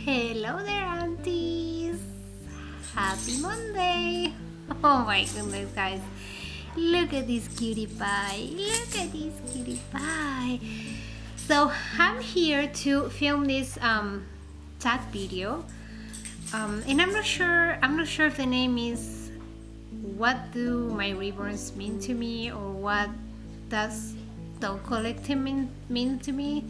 Hello there, aunties! Happy Monday! Oh my goodness, guys! Look at this cutie pie! Look at this cutie pie! So I'm here to film this tag video, and I'm not sure if the name is "What do my reborns mean to me?" or "What does dog collecting mean to me?"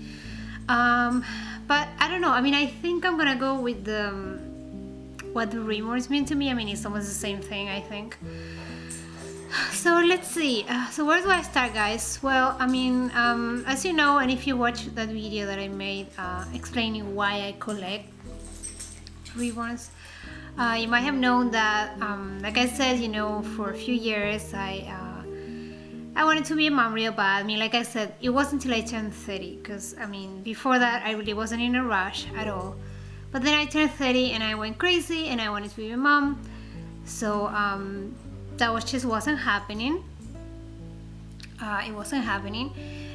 But I don't know. I mean, I think I'm gonna go with the what the reborns mean to me. I mean, it's almost the same thing, I think. So let's see. So where do I start, guys? Well, I mean, as you know, and if you watched that video that I made explaining why I collect reborns, you might have known that, like I said, you know, for a few years I wanted to be a mom real bad. I mean, like I said, it wasn't until I turned 30, because I mean, before that, I really wasn't in a rush at all. But then I turned 30 and I went crazy and I wanted to be a mom. So that just wasn't happening. It wasn't happening.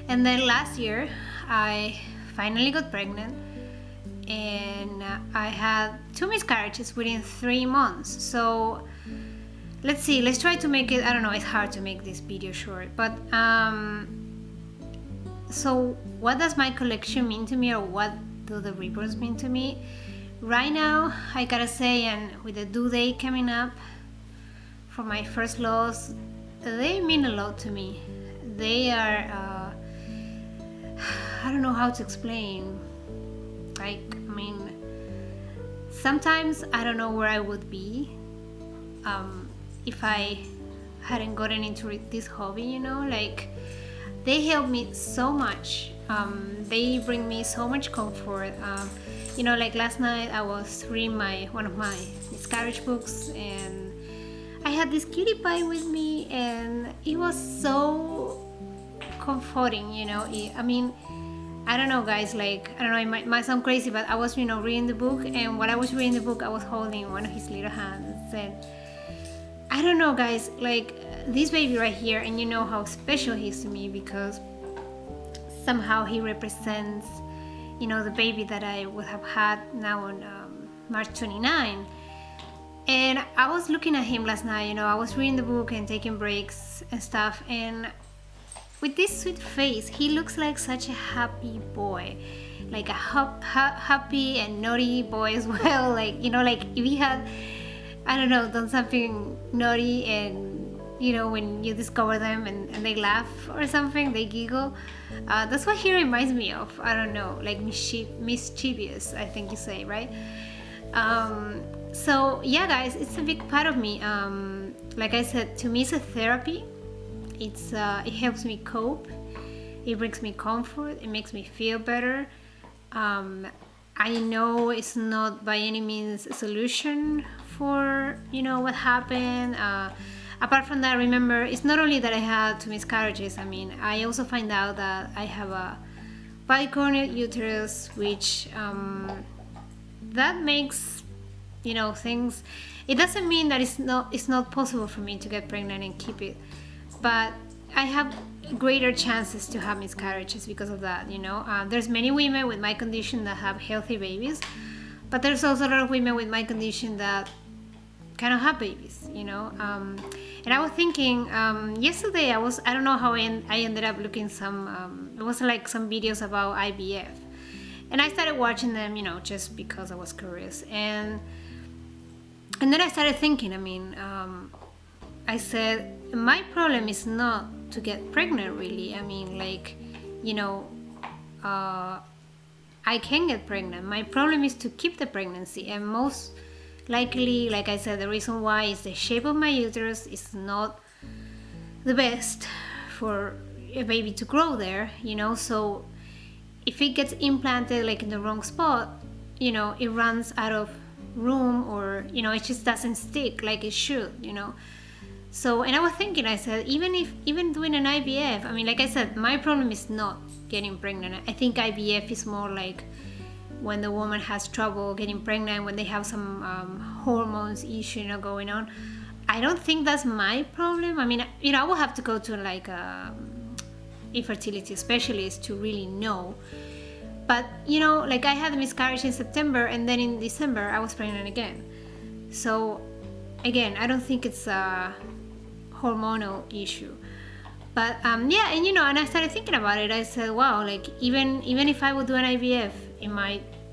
And then last year, I finally got pregnant, and I had 2 miscarriages within 3 months. So let's see, let's try to make it, I don't know, it's hard to make this video short, but so what does my collection mean to me, or what do the reborns mean to me? Right now, I gotta say, and with the due date coming up for my first loss, they mean a lot to me. They are, I don't know how to explain. Like, I mean, sometimes I don't know where I would be if I hadn't gotten into this hobby, you know. Like, they help me so much. They bring me so much comfort. You know, like last night I was reading one of my miscarriage books, and I had this cutie pie with me, and it was so comforting, you know. I mean, I don't know, guys, like, I don't know, it might sound crazy, but I was, you know, reading the book, and while I was reading the book, I was holding one of his little hands, and I don't know, guys, like, this baby right here, and you know how special he is to me, because somehow he represents, you know, the baby that I would have had now on March 29. And I was looking at him last night, you know, I was reading the book and taking breaks and stuff, and with this sweet face, he looks like such a happy boy, like a happy and naughty boy as well. Like, you know, like if he had, I don't know, done something naughty, and you know, when you discover them and they laugh or something, they giggle. That's what he reminds me of. I don't know, like mischievous, I think you say, right? So yeah, guys, it's a big part of me. Like I said, to me, it's a therapy. It helps me cope. It brings me comfort. It makes me feel better. I know it's not by any means a solution for, you know, what happened. Apart from that, remember, it's not only that I had 2 miscarriages. I mean, I also find out that I have a bicornuate uterus, which that makes, you know, things. It doesn't mean that it's not possible for me to get pregnant and keep it, but I have greater chances to have miscarriages because of that, you know. There's many women with my condition that have healthy babies, but there's also a lot of women with my condition that cannot have babies, you know. And I was thinking yesterday, I don't know how I ended up looking it was like some videos about IVF, and I started watching them, you know, just because I was curious, and then I started thinking, I mean, I said, my problem is not to get pregnant, really. I mean, like, you know, I can get pregnant. My problem is to keep the pregnancy, and most likely, like I said, the reason why is the shape of my uterus is not the best for a baby to grow there, you know. So if it gets implanted like in the wrong spot, you know, it runs out of room, or, you know, it just doesn't stick like it should, you know. So, and I was thinking, I said, even doing an IVF, I mean, like I said, my problem is not getting pregnant. I think IVF is more like when the woman has trouble getting pregnant, when they have some hormones issue, you know, going on. I don't think that's my problem. I mean, you know, I will have to go to like a infertility specialist to really know. But you know, like I had a miscarriage in September, and then in December I was pregnant again. So again, I don't think it's a hormonal issue. But yeah, and you know, and I started thinking about it. I said, wow, like even if I would do an IVF,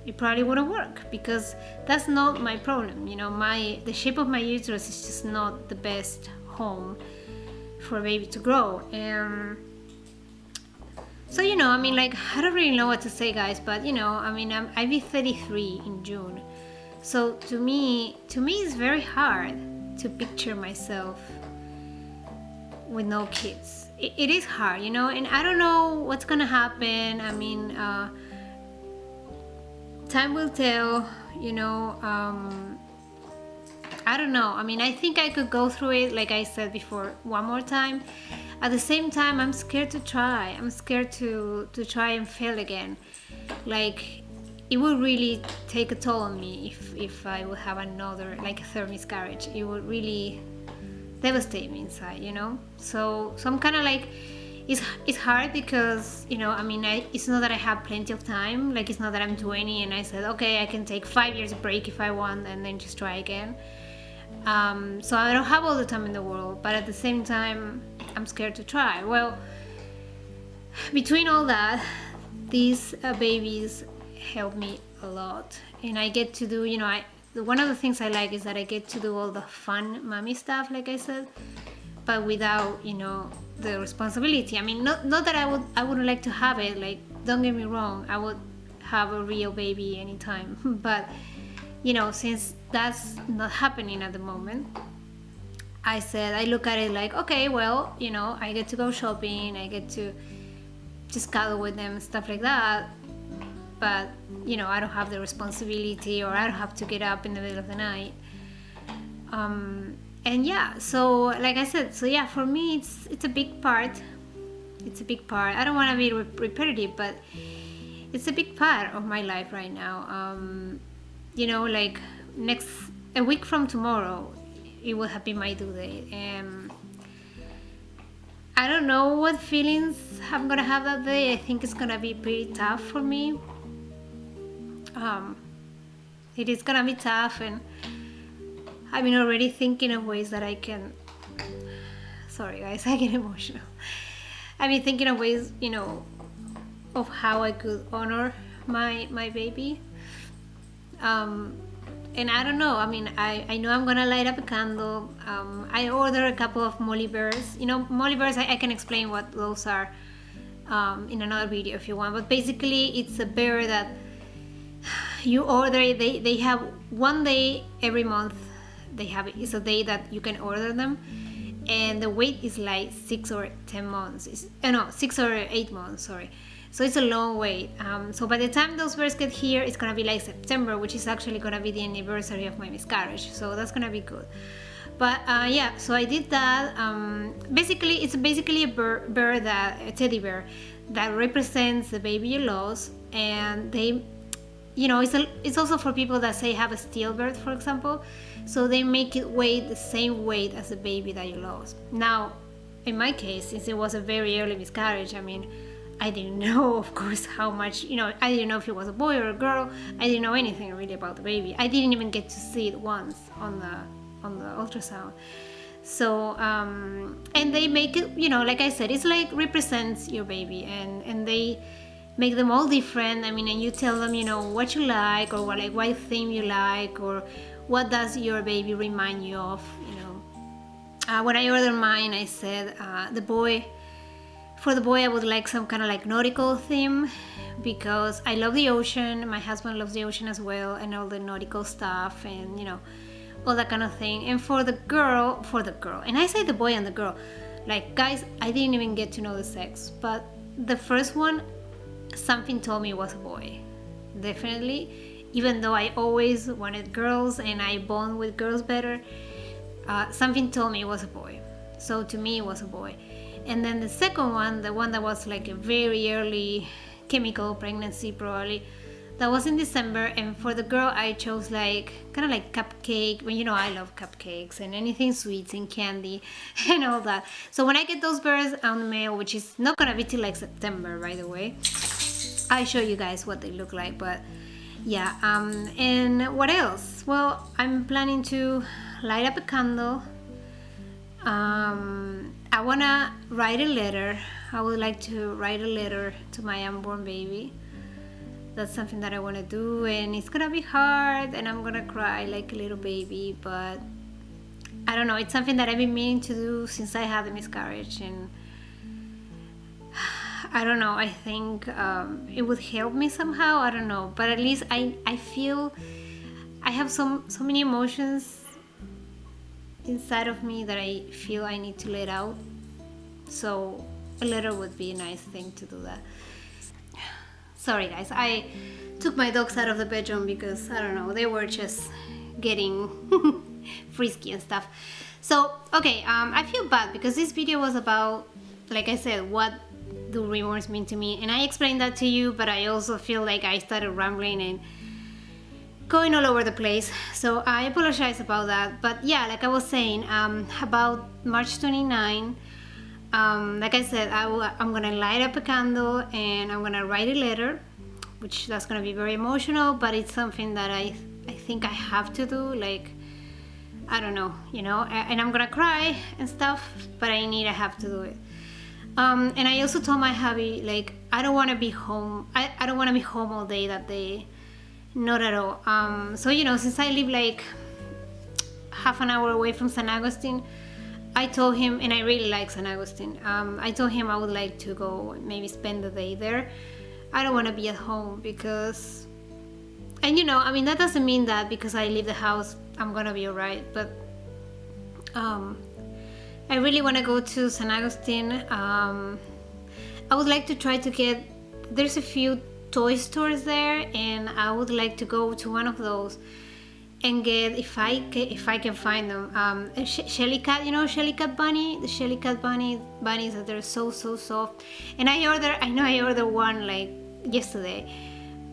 it probably wouldn't work, because that's not my problem. You know, the shape of my uterus is just not the best home for a baby to grow. So you know, I mean, like, I don't really know what to say, guys, but you know, I mean, I'll be 33 in June. So to me it's very hard to picture myself with no kids. It is hard, you know, and I don't know what's gonna happen. I mean, time will tell, you know. I don't know. I mean, I think I could go through it, like I said before, one more time. At the same time, I'm scared to try. I'm scared to try and fail again. Like, it would really take a toll on me if I would have another, like a third miscarriage. It would really devastate me inside, you know. So I'm kind of like, it's hard because, you know, I mean, it's not that I have plenty of time. Like, it's not that I'm 20 and I said, okay, I can take 5 years break if I want and then just try again. So I don't have all the time in the world, but at the same time, I'm scared to try. Well, between all that, these babies help me a lot, and I get to do, you know, one of the things I like is that I get to do all the fun mommy stuff, like I said, but without, you know, the responsibility. I mean, not that I wouldn't like to have it. Like, don't get me wrong, I would have a real baby anytime, but you know, since that's not happening at the moment, I look at it like, okay, well, you know, I get to go shopping, I get to just cuddle with them and stuff like that, but you know, I don't have the responsibility, or I don't have to get up in the middle of the night. And yeah, so like I said, so yeah, for me it's a big part. It's a big part. I don't want to be repetitive, but it's a big part of my life right now. You know, like a week from tomorrow, it will have been my due date, and I don't know what feelings I'm gonna have that day. I think it's gonna be pretty tough for me. It is gonna be tough, and I've been already thinking of ways that I can. Sorry, guys, I get emotional. I've been thinking of ways, you know, of how I could honor my baby. And I don't know. I mean, I know I'm gonna light up a candle. I ordered a couple of molly bears. You know, molly bears, I can explain what those are in another video if you want. But basically, it's a bear that you order. They have one day every month. It's a day that you can order them, and the wait is like 6 or 10 months. 6 or 8 months. Sorry. So it's a long wait. So by the time those bears get here, it's gonna be like September, which is actually gonna be the anniversary of my miscarriage. So that's gonna be good. But yeah, so I did that. Basically, it's basically a teddy bear that represents the baby you lost, and they, you know, it's also for people that say have a stillbirth, for example. So they make it weigh the same weight as the baby that you lost. Now, in my case, since it was a very early miscarriage, I mean, I didn't know, of course, how much, you know, I didn't know if it was a boy or a girl. I didn't know anything really about the baby. I didn't even get to see it once on the ultrasound. So, and they make it, you know, like I said, it's like represents your baby, and they make them all different. I mean, and you tell them, you know, what you like, or what theme you like, or what does your baby remind you of, you know. When I ordered mine, I said, for the boy, I would like some kind of like nautical theme, because I love the ocean. My husband loves the ocean as well, and all the nautical stuff, and you know, all that kind of thing. And for the girl, and I say the boy and the girl, like, guys, I didn't even get to know the sex, but the first one, something told me it was a boy, definitely. Even though I always wanted girls and I bond with girls better, something told me it was a boy. So to me, it was a boy. And then the second one, the one that was like a very early chemical pregnancy probably, that was in December. And for the girl, I chose like kind of like cupcake. Well, you know, I love cupcakes and anything sweets and candy and all that. So when I get those bears on the mail, which is not gonna be till like September, by the way, I show you guys what they look like. But yeah, and what else? Well, I'm planning to light up a candle. I wanna write a letter. I would like to write a letter to my unborn baby. That's something that I want to do, and it's gonna be hard, and I'm gonna cry like a little baby, but I don't know, it's something that I've been meaning to do since I had the miscarriage, and I don't know, I think it would help me somehow, I don't know, but at least I feel I have so many emotions inside of me that I feel I need to let out, so a letter would be a nice thing to do that. Sorry guys, I took my dogs out of the bedroom because, I don't know, they were just getting frisky and stuff. So, okay, I feel bad because this video was about, like I said, what do reborns mean to me, and I explained that to you, but I also feel like I started rambling and going all over the place, so I apologize about that. But yeah, like I was saying, about March 29, like I said, I'm gonna light up a candle and I'm gonna write a letter, which that's gonna be very emotional, but it's something that I think I have to do, like, I don't know, you know, and I'm gonna cry and stuff, but I have to do it. And I also told my hubby, like, I don't want to be home, I don't want to be home all day that day, not at all. So, you know, since I live like half an hour away from San Agustin, I told him, and I really like San Agustin, I told him I would like to go maybe spend the day there. I don't want to be at home because, and you know, I mean, that doesn't mean that because I leave the house I'm gonna be alright, but I really want to go to San Agustin. I would like to try to get, there's a few toy stores there, and I would like to go to one of those and get, if I can find them, a Shelly Cat, you know, Shelly Cat bunny, the Shelly Cat bunnies that they're so soft. And I ordered one like yesterday,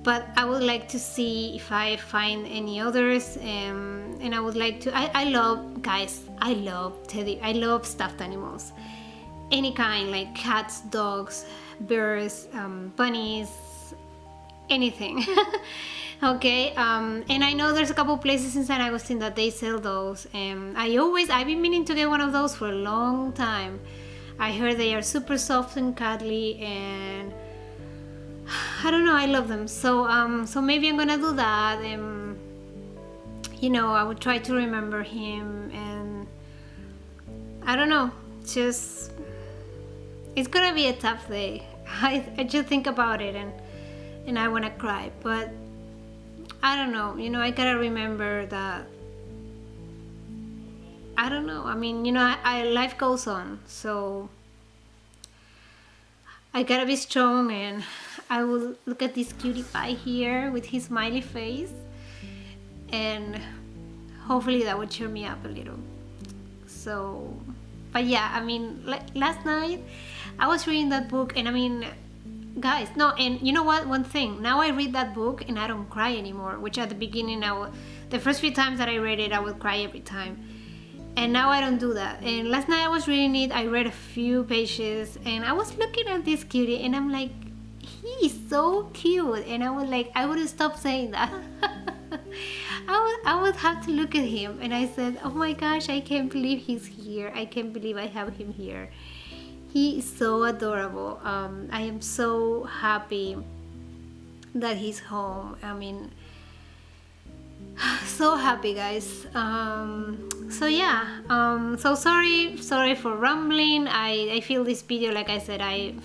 but I would like to see if I find any others, and I would like to, I love teddy, I love stuffed animals, any kind, like cats, dogs, birds, bunnies, anything. Okay, and I know there's a couple places in San Agustin that they sell those, and I've been meaning to get one of those for a long time. I heard they are super soft and cuddly, and I don't know, I love them. So so maybe I'm gonna do that, and you know, I would try to remember him, and I don't know, just, it's gonna be a tough day. I just think about it and I wanna cry, but I don't know, you know, I gotta remember that, I don't know, I mean, you know, life goes on, so I gotta be strong, and I will look at this cutie pie here with his smiley face, and hopefully that would cheer me up a little. So, but yeah, I mean, like last night I was reading that book, and I mean, guys, no, and you know what, one thing, now I read that book and I don't cry anymore, which at the beginning the first few times that I read it I would cry every time, and now I don't do that. And last night I was reading it, I read a few pages, and I was looking at this cutie, and I'm like, he's so cute, and I wouldn't stop saying that. I would have to look at him, and I said, oh my gosh, I can't believe he's here, I can't believe I have him here. He is so adorable. I am so happy that he's home. I mean, so happy, guys. So yeah, so sorry for rambling. I feel this video, like I said, I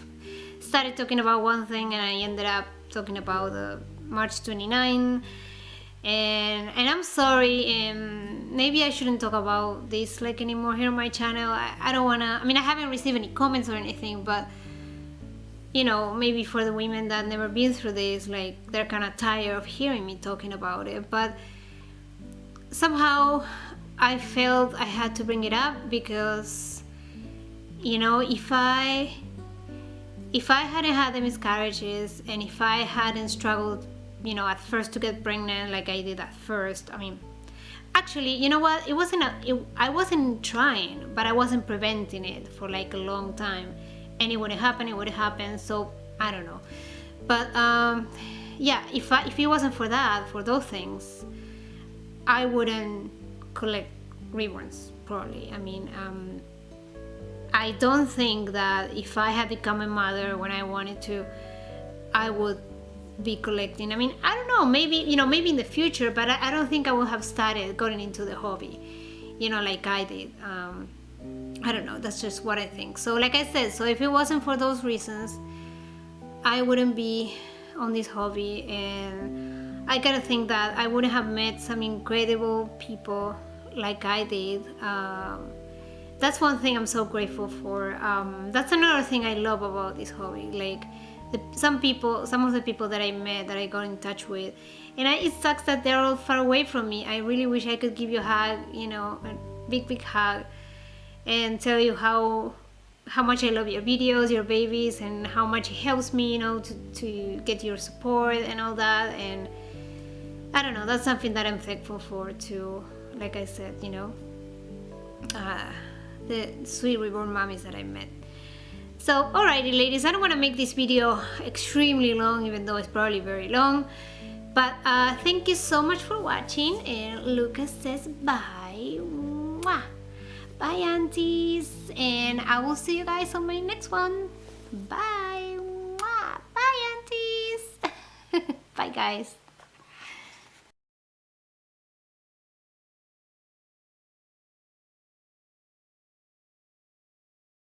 started talking about one thing and I ended up talking about March 29, and I'm sorry, and maybe I shouldn't talk about this like anymore here on my channel. I don't wanna, I mean, I haven't received any comments or anything, but you know, maybe for the women that never been through this, like, they're kind of tired of hearing me talking about it, but somehow I felt I had to bring it up because, you know, if I hadn't had the miscarriages, and if I hadn't struggled, you know, at first to get pregnant like I did at first, I mean, actually, you know what, I wasn't trying, but I wasn't preventing it for like a long time, and it would have happened, so I don't know. But yeah, if it wasn't for that, for those things, I wouldn't collect reborns, probably. I mean, I don't think that if I had become a mother when I wanted to, I would be collecting. I mean, I don't know, maybe, maybe in the future, but I don't think I would have started going into the hobby, like I did. I don't know, that's just what I think. So like I said, so if it wasn't for those reasons, I wouldn't be on this hobby, and I gotta think that I wouldn't have met some incredible people like I did. That's one thing I'm so grateful for. That's another thing I love about this hobby. Like some of the people that I met, that I got in touch with, and it sucks that they're all far away from me. I really wish I could give you a hug, a big hug, and tell you how much I love your videos, your babies, and how much it helps me, to get your support and all that. And I don't know, that's something that I'm thankful for too. Like I said, the sweet reborn mommies that I met. So alrighty ladies, I don't want to make this video extremely long, even though it's probably very long, but thank you so much for watching, and Lucas says bye. Mwah. Bye aunties, and I will see you guys on my next one. Bye. Mwah. Bye aunties. Bye guys.